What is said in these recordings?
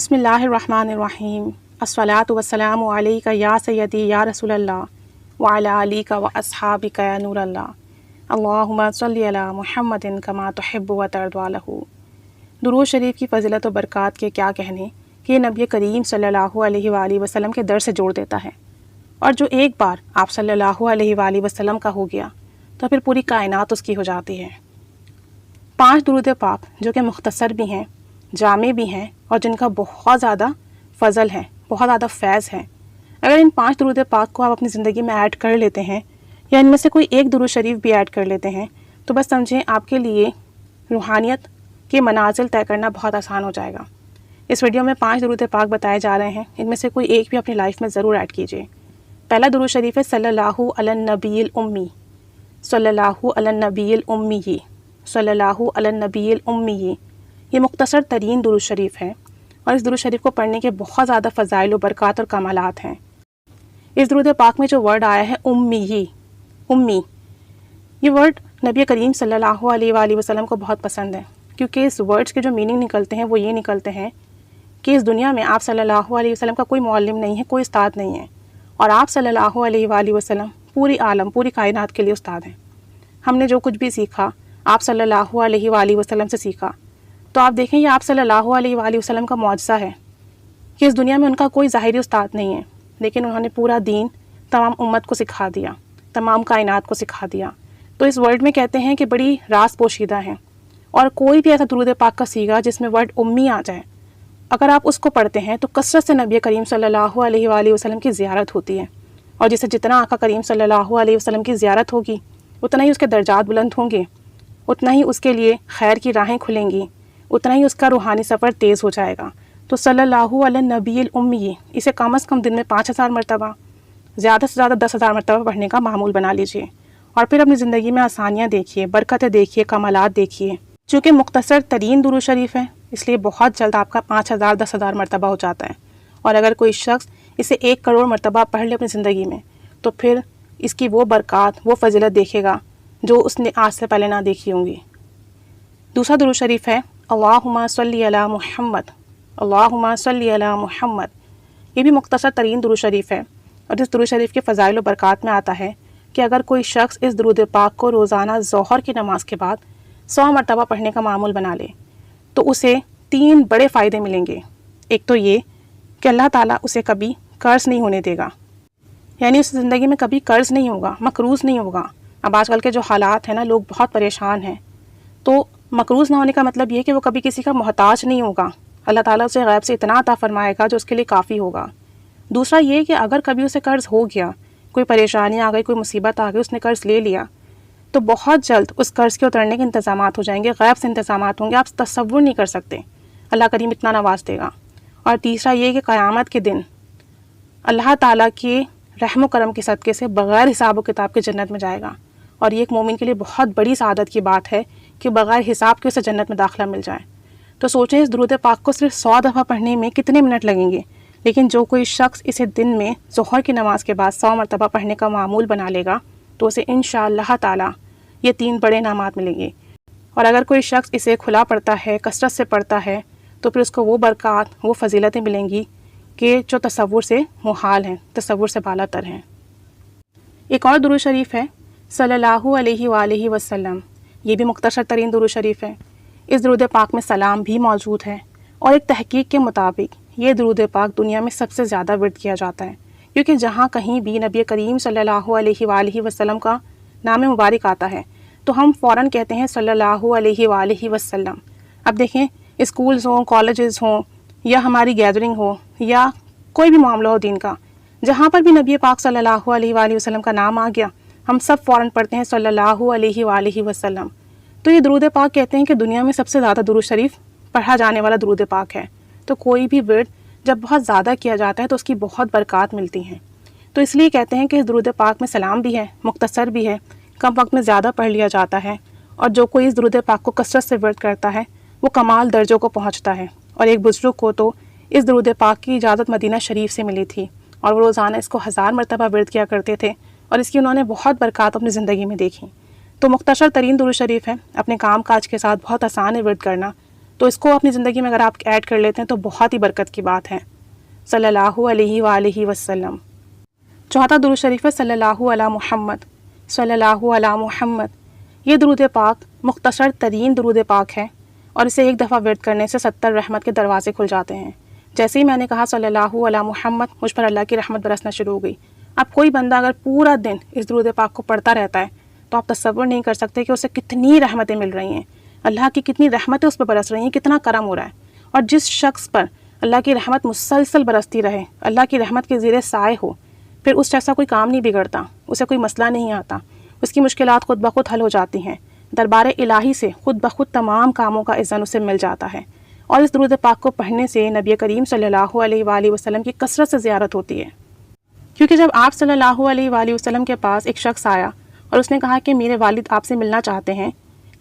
बिस्मिल्लाहिर्रहमानिर्रहीम अस्सलातु वस्सलामु अलैका या सय्यदी या रसूल अल्लाह व अला आलिका व अस्हाबिका या नूर अल्लाह अल्लाहुम्मा सल्लि अला मुहम्मदिन कमा तुहिब्बु व तर्दा लहू। दुरूद शरीफ की फ़ज़ीलत व बरक़ात के क्या कहने कि नबी करीम सल्लल्लाहु अलैहि वसल्लम के दर से जोड़ देता है, और जो एक बार आप सल्लल्लाहु अलैहि वसल्लम का हो गया तो फिर पूरी कायनात उसकी हो जाती है। 5 दुरूद पाक जो कि मुख्तसर भी हैं, जामे भी हैं और जिनका बहुत ज़्यादा फ़ज़ल है, बहुत ज़्यादा फैज़ है। अगर इन 5 दुरूद पाक को आप अपनी ज़िंदगी में ऐड कर लेते हैं या इनमें से कोई एक दुरूद शरीफ भी ऐड कर लेते हैं तो बस समझें आपके लिए रूहानियत के मनाजिल तय करना बहुत आसान हो जाएगा। इस वीडियो में 5 दुरूद पाक बताए जा रहे हैं, इनमें से कोई एक भी अपनी लाइफ में ज़रूर ऐड कीजिए। पहला दुरूद शरीफ है सल्लल्लाहु अलन नबील उम्मी, सल्लल्लाहु अलन नबील उम्मी, सल्लल्लाहु अलन नबील उम्मी। ये मुख्तसर तरीन दुरूद शरीफ है और इस दुरूद शरीफ को पढ़ने के बहुत ज़्यादा फ़ज़ाइल व बरक़ात और कमालात हैं। इस दुरूद पाक में जो वर्ड आया है उम्मी, ये वर्ड नबी करीम सल्लल्लाहु अलैहि वसल्लम को बहुत पसंद है, क्योंकि इस वर्ड्स के जो मीनिंग निकलते हैं वो ये निकलते हैं कि इस दुनिया में आप सल्लल्लाहु अलैहि वसल्लम का कोई मौल्लिम नहीं है, कोई उस्ताद नहीं है, और आप सल्लल्लाहु अलैहि वसल्लम पूरी आलम, पूरी कायनात के लिए उस्ताद हैं। हमने जो कुछ भी सीखा आप सल्लल्लाहु अलैहि वसल्लम से सीखा, तो आप देखें ये आप सल्लल्लाहु अलैहि वसल्लम का मौजज़ा है कि इस दुनिया में उनका कोई ज़ाहिरी उस्ताद नहीं है, लेकिन उन्होंने पूरा दीन तमाम उम्मत को सिखा दिया, तमाम कायनात को सिखा दिया। तो इस वर्ड में कहते हैं कि बड़ी राज पोशीदा हैं, और कोई भी ऐसा दुरूद पाक का सीगा जिसमें वर्ड उम्मी आ जाए, अगर आप उसको पढ़ते हैं तो कसरत से नबी करीम सल्लल्लाहु अलैहि वसल्लम की ज़ियारत होती है, और जिसे जितना आका करीम सल्लल्लाहु अलैहि वसल्लम की ज़ियारत होगी उतना ही उसके दर्जात बुलंद होंगे, उतना ही उसके लिए खैर की राहें खुलेंगी, उतना ही उसका रूहानी सफ़र तेज़ हो जाएगा। तो सल्लल्लाहु अलैहि नबील उम्मी, इसे कम से कम दिन में 5000 मरतबा, ज़्यादा से ज़्यादा 10,000 मरतबा पढ़ने का मामूल बना लीजिए, और फिर अपनी ज़िंदगी में आसानियाँ देखिए, बरकतें देखिए, कमालात देखिए। चूँकि मुख्तसर तरीन दुरूद शरीफ है इसलिए बहुत जल्द आपका 5000 10,000 मरतबा हो जाता है, और अगर कोई शख्स इसे 1 करोड़ मरतबा पढ़ ले अपनी ज़िंदगी में तो फिर इसकी वो बरक़ात, वो फ़जीलत देखेगा जो उसने आज से पहले ना देखी होंगी। दूसरा दुरूद शरीफ है अल्लाहुम्मा सल्ली अला मुहम्मद, अल्लाहुम्मा सल्ली अला मुहम्मद। ये भी मुख्तसर तरीन दुरूद शरीफ है, और इस दुरूद शरीफ के फ़ज़ाइल व बरक़ात में आता है कि अगर कोई शख्स इस दुरूद पाक को रोज़ाना ज़ोहर की नमाज़ के बाद 100 मरतबा पढ़ने का मामूल बना ले तो उसे 3 बड़े फ़ायदे मिलेंगे। एक तो ये कि अल्लाह ताला उसे कभी कर्ज़ नहीं होने देगा, यानी उस ज़िंदगी में कभी कर्ज़ नहीं होगा, मकरूज़ नहीं होगा। अब आजकल के जो हालात हैं ना, लोग बहुत परेशान हैं, तो मकरूज़ ना होने का मतलब ये कि वो कभी किसी का मोहताज नहीं होगा। अल्लाह ताला उसे गैब से इतना अता फरमाएगा जो उसके लिए काफ़ी होगा। दूसरा ये कि अगर कभी उसे कर्ज़ हो गया, कोई परेशानी आ गई, कोई मुसीबत आ गई, उसने कर्ज़ ले लिया, तो बहुत जल्द उस कर्ज़ के उतरने के इंतज़ामात हो जाएंगे, गैब से इंतज़ामात होंगे, आप तसव्वुर नहीं कर सकते, अल्लाह करीम इतना नवाज देगा। और तीसरा ये कि क़यामत के दिन अल्लाह ताला के रहम करम के सदक़े से बग़ैर हिसाब व किताब के जन्नत में जाएगा, और ये एक मोमिन के लिए बहुत बड़ी सआदत की बात है कि बग़ैर हिसाब के उसे जन्नत में दाखिला मिल जाए। तो सोचें इस दुरूद पाक को सिर्फ 100 दफ़ा पढ़ने में कितने मिनट लगेंगे, लेकिन जो कोई शख्स इसे दिन में ज़ोहर की नमाज़ के बाद 100 मरतबा पढ़ने का मामूल बना लेगा तो उसे इंशाअल्लाह ताला ये 3 बड़े इनामात मिलेंगे। और अगर कोई शख्स इसे खुला पढ़ता है, कसरत से पढ़ता है, तो फिर उसको वो बरक़ात, वो फ़जीलतें मिलेंगी कि जो तसव्वुर से मुहाल हैं, तसव्वुर से बालातर हैं। एक और दुरूद शरीफ है सल्लल्लाहु अलैहि वसल्लम, ये भी मुख्तसर तरीन दुरूद शरीफ है। इस दुरूद पाक में सलाम भी मौजूद है, और एक तहकीक के मुताबिक ये दुरूद पाक दुनिया में सबसे ज़्यादा विर्द किया जाता है, क्योंकि जहाँ कहीं भी नबी करीम सल्लल्लाहु अलैहि वसल्लम का नाम मुबारक आता है तो हम फ़ौरन कहते हैं सल्लल्लाहु अलैहि वसल्लम। अब देखें, स्कूल्स हों, कॉलेजेस हों, या हमारी गैदरिंग हो, या कोई भी मामला हो दीन का, जहाँ पर भी नबी पाक सल्लल्लाहु अलैहि वसल्लम का नाम आ गया हम सब फ़ौरन पढ़ते हैं सल्लल्लाहु अलैहि वसल्लम। तो ये दुरूद पाक कहते हैं कि दुनिया में सबसे ज़्यादा दुरूद शरीफ पढ़ा जाने वाला दुरूद पाक है। तो कोई भी विर्द जब बहुत ज़्यादा किया जाता है तो उसकी बहुत बरक़ात मिलती हैं। तो इसलिए कहते हैं कि इस दुरूद पाक में सलाम भी है, मुख्तसर भी है, कम वक्त में ज़्यादा पढ़ लिया जाता है, और जो कोई इस दुरूद पाक को कसरत से विर्द करता है वो कमाल दर्जों को पहुँचता है। और एक बुज़ुर्ग को तो इस दुरूद पाक की इजाज़त मदीना शरीफ से मिली थी, और वो रोज़ाना इसको 1000 मरतबा विर्द किया करते थे, और इसकी उन्होंने बहुत बरक़ात अपनी ज़िंदगी में देखी। तो मुख्तसर तरीन दुरूद शरीफ है, अपने काम काज के साथ बहुत आसान है विर्द करना, تو اس کو اپنی زندگی میں اگر آپ ایڈ کر لیتے ہیں تو بہت ہی برکت کی بات ہے۔ صلی اللہ علیہ وآلہ وسلم۔ چوتھا درود شریف ہے صلی اللہ علی محمد، صلی اللہ علی محمد۔ یہ درود پاک مختصر ترین درود پاک ہے اور اسے ایک دفعہ ورد کرنے سے 70 رحمت کے دروازے کھل جاتے ہیں۔ جیسے ہی میں نے کہا صلی اللہ علی محمد، مجھ پر اللہ کی رحمت برسنا شروع ہو گئی۔ اب کوئی بندہ اگر پورا دن اس درود پاک کو پڑھتا رہتا ہے تو آپ تصور نہیں کر سکتے کہ اسے کتنی رحمتیں مل رہی ہیں، اللہ کی کتنی رحمتیں اس پر برس رہی ہیں، کتنا کرم ہو رہا ہے۔ اور جس شخص پر اللہ کی رحمت مسلسل برستی رہے، اللہ کی رحمت کے زیر سائے ہو، پھر اس جیسا کوئی کام نہیں بگڑتا، اسے کوئی مسئلہ نہیں آتا، اس کی مشکلات خود بخود حل ہو جاتی ہیں، دربار الہی سے خود بخود تمام کاموں کا اذن اسے مل جاتا ہے۔ اور اس درود پاک کو پڑھنے سے نبی کریم صلی اللہ علیہ وآلہ وسلم کی کثرت سے زیارت ہوتی ہے، کیونکہ جب آپ صلی اللہ علیہ وآلہ وسلم کے پاس ایک شخص آیا اور اس نے کہا کہ میرے والد آپ سے ملنا چاہتے ہیں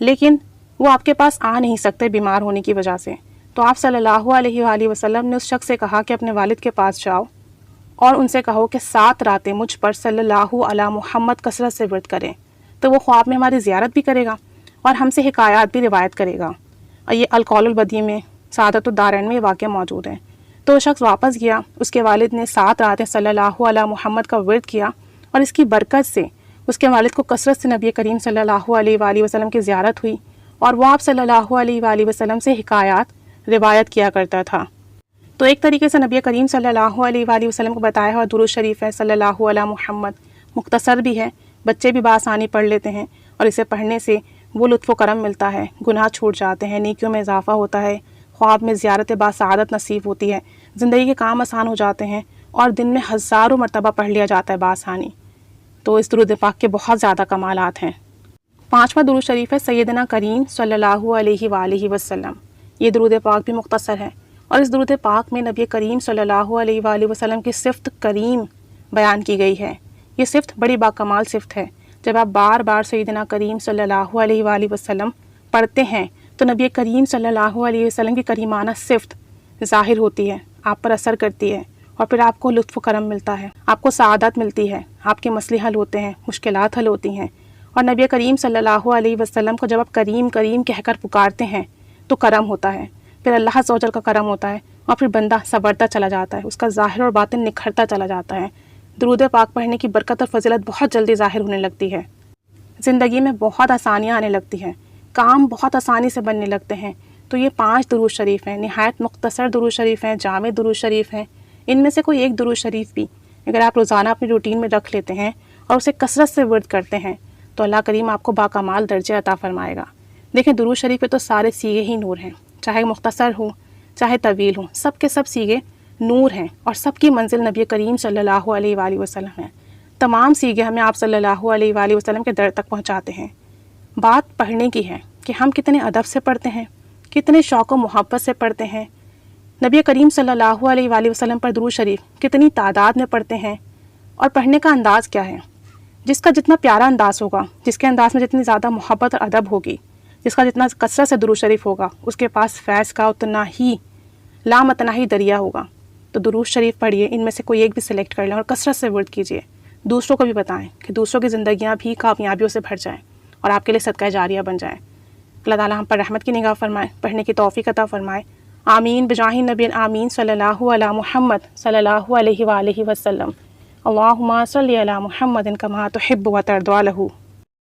لیکن وہ آپ کے پاس آ نہیں سکتے بیمار ہونے کی وجہ سے، تو آپ صلی اللہ علیہ وآلہ وسلم نے اس شخص سے کہا کہ اپنے والد کے پاس جاؤ اور ان سے کہو کہ 7 راتیں مجھ پر صلی اللہ علی محمد کثرت سے ورد کریں، تو وہ خواب میں ہماری زیارت بھی کرے گا اور ہم سے حکایات بھی روایت کرے گا۔ اور یہ القول البدیع میں سعادت الدارین میں یہ واقعہ موجود ہے۔ تو وہ شخص واپس گیا، اس کے والد نے 7 راتیں صلی اللہ علی محمد کا ورد کیا اور اس کی برکت سے اس کے والد کو کثرت سے نبی کریم صلی اللہ علیہ وآلہ وسلم کی زیارت ہوئی اور وہ آپ صلی اللہ علیہ وآلہ وسلم سے حکایات روایت کیا کرتا تھا۔ تو ایک طریقے سے نبی کریم صلی اللہ علیہ وآلہ وسلم کو بتایا ہوا درود شریف ہے صلی اللہ علی محمد، مختصر بھی ہے، بچے بھی بآسانی پڑھ لیتے ہیں اور اسے پڑھنے سے وہ لطف و کرم ملتا ہے، گناہ چھوٹ جاتے ہیں، نیکیوں میں اضافہ ہوتا ہے، خواب میں زیارت باسعادت نصیب ہوتی ہے، زندگی کے کام آسان ہو جاتے ہیں اور دن میں ہزاروں مرتبہ پڑھ لیا جاتا ہے بآسانی۔ تو اس درود پاک کے بہت زیادہ کمالات ہیں۔ 5واں درود شریف ہے سیدنا کریم صلی اللہ علیہ وآلہ وسلم۔ یہ درود پاک بھی مختصر ہے اور اس درود پاک میں نبی کریم صلی اللہ علیہ وآلہ وسلم کی صفت کریم بیان کی گئی ہے۔ یہ صفت بڑی باکمال صفت ہے۔ جب آپ بار بار سیدنا کریم صلی اللہ علیہ وآلہ وسلم پڑھتے ہیں تو نبی کریم صلی اللہ علیہ وسلم کی کریمانہ صفت ظاہر ہوتی ہے، آپ پر اثر کرتی ہے اور پھر آپ کو لطف و کرم ملتا ہے، آپ کو سعادت ملتی ہے، آپ کے مسئلے حل ہوتے ہیں، مشکلات حل ہوتی ہیں۔ اور نبی کریم صلی اللہ علیہ وسلم کو جب آپ کریم کریم کہہ کر پکارتے ہیں تو کرم ہوتا ہے، پھر اللہ عز و جل کا کرم ہوتا ہے اور پھر بندہ سنورتا چلا جاتا ہے، اس کا ظاہر اور باطن نکھرتا چلا جاتا ہے۔ درود پاک پڑھنے کی برکت اور فضیلت بہت جلدی ظاہر ہونے لگتی ہے، زندگی میں بہت آسانیاں آنے لگتی ہیں، کام بہت آسانی سے بننے لگتے ہیں۔ تو یہ 5 درود شریف ہیں، نہایت مختصر درود شریف ہیں، جامع درود شریف ہیں۔ ان میں سے کوئی ایک درود شریف بھی اگر آپ روزانہ اپنی روٹین میں رکھ لیتے ہیں اور اسے کثرت سے ورد کرتے ہیں تو اللہ کریم آپ کو باکمال درجے عطا فرمائے گا۔ دیکھیں درود شریف پہ تو سارے سیغے ہی نور ہیں، چاہے مختصر ہوں چاہے طویل ہوں، سب کے سب سیغے نور ہیں اور سب کی منزل نبی کریم صلی اللہ علیہ وآلہ وسلم ہے۔ تمام سیغے ہمیں آپ صلی اللہ علیہ وآلہ وسلم کے در تک پہنچاتے ہیں۔ بات پڑھنے کی ہے کہ ہم کتنے ادب سے پڑھتے ہیں، کتنے شوق و محبت سے پڑھتے ہیں، نبی کریم صلی اللہ علیہ وآلہ وسلم پر درود شریف کتنی تعداد میں پڑھتے ہیں، اور پڑھنے کا انداز کیا ہے۔ جس کا جتنا پیارا انداز ہوگا، جس کے انداز میں جتنی زیادہ محبت اور ادب ہوگی، جس کا جتنا کثرت سے درود شریف ہوگا، اس کے پاس فیض کا اتنا ہی لامتناہی دریا ہوگا۔ تو درود شریف پڑھیے، ان میں سے کوئی ایک بھی سلیکٹ کر لیں اور کثرت سے ورد کیجیے، دوسروں کو بھی بتائیں کہ دوسروں کی زندگیاں بھی کامیابیوں سے بھر جائیں اور آپ کے لیے صدقہ جاریہ بن جائیں۔ اللہ تعالیٰ ہم پر رحمت کی نگاہ فرمائے، پڑھنے کی توفیق عطا فرمائے۔ آمین بجاہ نبی آمین صلی اللہ علی محمد صلی اللہ علیہ وآلہ وسلم۔ اللہم صلی علی محمد کما تحب و ترضی عنہ۔